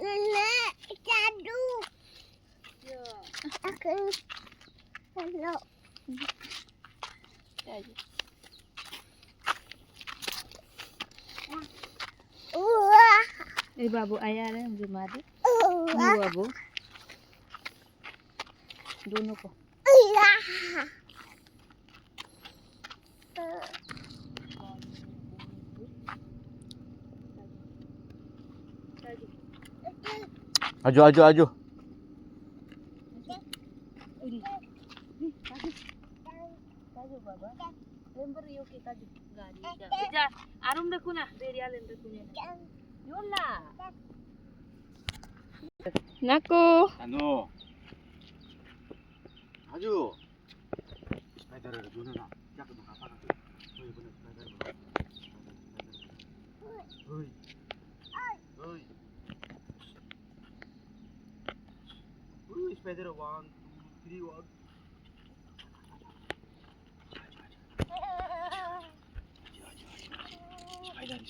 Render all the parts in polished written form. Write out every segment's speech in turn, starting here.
Nenek, cadu. Aku. Hello. Wah. बाबू आया रहे मुझे मारे बाबू दोनों को Aju, aju, aju. Tajo बाबा लेंबर यो के ताजो गाड़ी जा आराम रखो ना बेरिया लेंबर कुnya योला नाको Anu. Aju. Spider ada dulu nak. Jak tu apa nak? Oi, benar spider. Oi. Oi. Oi, spider 1 2 3 1.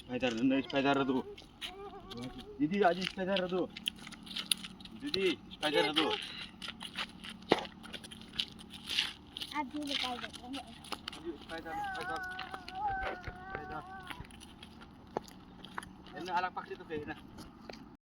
Spider, spider tu. Didi, aji spider tu. Didi, spider tu. Aduh, lepas itu. Aji spider, spider. Spider. Ini alat pakai tu ke?